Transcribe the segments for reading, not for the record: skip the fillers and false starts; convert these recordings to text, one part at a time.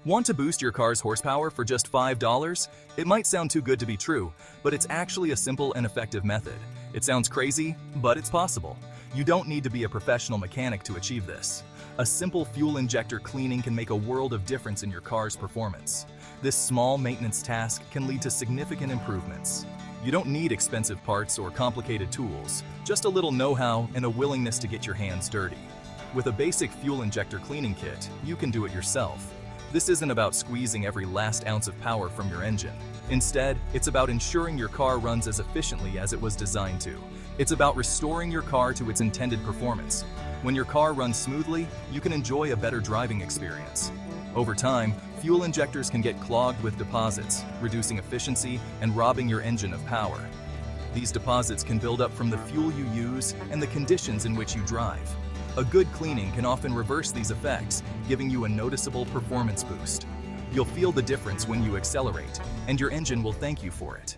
Want to boost your car's horsepower for just $5? It might sound too good to be true, but it's actually a simple and effective method. It sounds crazy, but it's possible. You don't need to be a professional mechanic to achieve this. A simple fuel injector cleaning can make a world of difference in your car's performance. This small maintenance task can lead to significant improvements. You don't need expensive parts or complicated tools, just a little know-how and a willingness to get your hands dirty. With a basic fuel injector cleaning kit, you can do it yourself. This isn't about squeezing every last ounce of power from your engine. Instead, it's about ensuring your car runs as efficiently as it was designed to. It's about restoring your car to its intended performance. When your car runs smoothly, you can enjoy a better driving experience. Over time, fuel injectors can get clogged with deposits, reducing efficiency and robbing your engine of power. These deposits can build up from the fuel you use and the conditions in which you drive. A good cleaning can often reverse these effects, giving you a noticeable performance boost. You'll feel the difference when you accelerate, and your engine will thank you for it.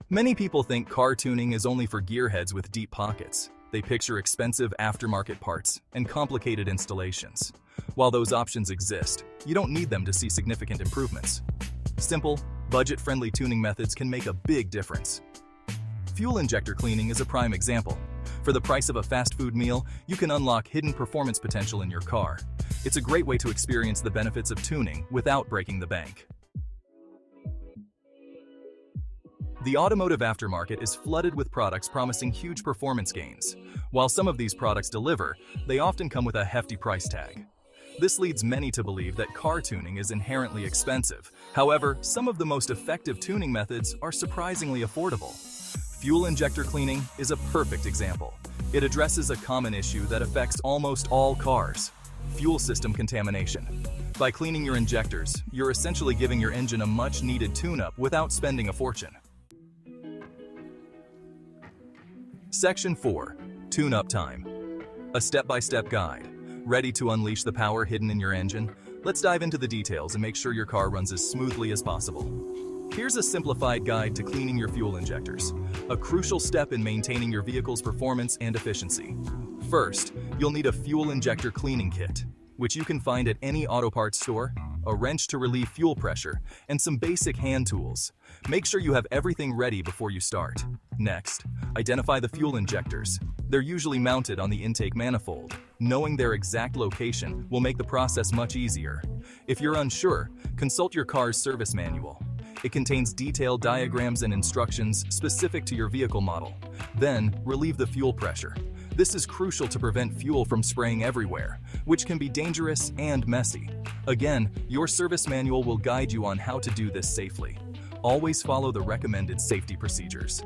Many people think car tuning is only for gearheads with deep pockets. They picture expensive aftermarket parts and complicated installations. While those options exist, you don't need them to see significant improvements. Simple, budget-friendly tuning methods can make a big difference. Fuel injector cleaning is a prime example. For the price of a fast food meal, you can unlock hidden performance potential in your car. It's a great way to experience the benefits of tuning without breaking the bank. The automotive aftermarket is flooded with products promising huge performance gains. While some of these products deliver, they often come with a hefty price tag. This leads many to believe that car tuning is inherently expensive. However, some of the most effective tuning methods are surprisingly affordable. Fuel injector cleaning is a perfect example. It addresses a common issue that affects almost all cars: fuel system contamination. By cleaning your injectors, you're essentially giving your engine a much-needed tune-up without spending a fortune. Section 4. Tune-up time. A step-by-step guide. Ready to unleash the power hidden in your engine? Let's dive into the details and make sure your car runs as smoothly as possible. Here's a simplified guide to cleaning your fuel injectors, a crucial step in maintaining your vehicle's performance and efficiency. First, you'll need a fuel injector cleaning kit, which you can find at any auto parts store, a wrench to relieve fuel pressure, and some basic hand tools. Make sure you have everything ready before you start. Next, identify the fuel injectors. They're usually mounted on the intake manifold. Knowing their exact location will make the process much easier. If you're unsure, consult your car's service manual. It contains detailed diagrams and instructions specific to your vehicle model. Then, relieve the fuel pressure. This is crucial to prevent fuel from spraying everywhere, which can be dangerous and messy. Again, your service manual will guide you on how to do this safely. Always follow the recommended safety procedures.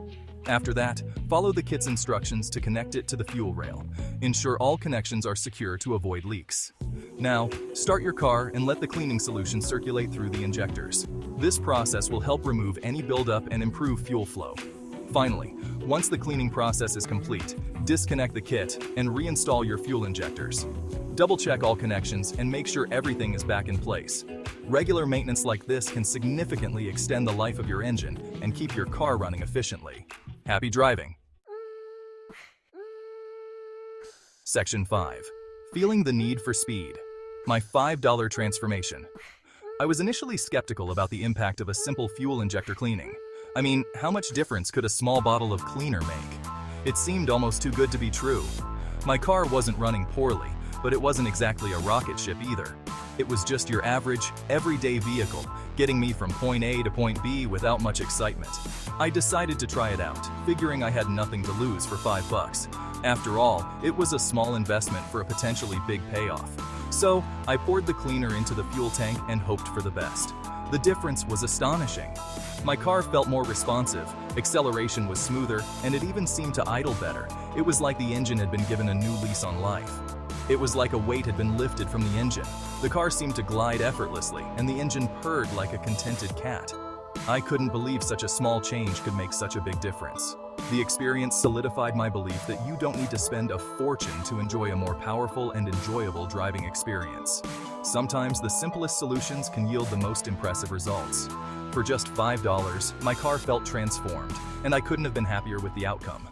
After that, follow the kit's instructions to connect it to the fuel rail. Ensure all connections are secure to avoid leaks. Now, start your car and let the cleaning solution circulate through the injectors. This process will help remove any buildup and improve fuel flow. Finally, once the cleaning process is complete, disconnect the kit and reinstall your fuel injectors. Double-check all connections and make sure everything is back in place. Regular maintenance like this can significantly extend the life of your engine and keep your car running efficiently. Happy driving! Section 5. Feeling the need for speed. My $5 transformation. I was initially skeptical about the impact of a simple fuel injector cleaning. I mean, how much difference could a small bottle of cleaner make? It seemed almost too good to be true. My car wasn't running poorly, but it wasn't exactly a rocket ship either. It was just your average, everyday vehicle, getting me from point A to point B without much excitement. I decided to try it out, figuring I had nothing to lose for $5. After all, it was a small investment for a potentially big payoff. So, I poured the cleaner into the fuel tank and hoped for the best. The difference was astonishing. My car felt more responsive, acceleration was smoother, and it even seemed to idle better. It was like the engine had been given a new lease on life. It was like a weight had been lifted from the engine. The car seemed to glide effortlessly, and the engine purred like a contented cat. I couldn't believe such a small change could make such a big difference. The experience solidified my belief that you don't need to spend a fortune to enjoy a more powerful and enjoyable driving experience. Sometimes the simplest solutions can yield the most impressive results. For just $5, my car felt transformed, and I couldn't have been happier with the outcome.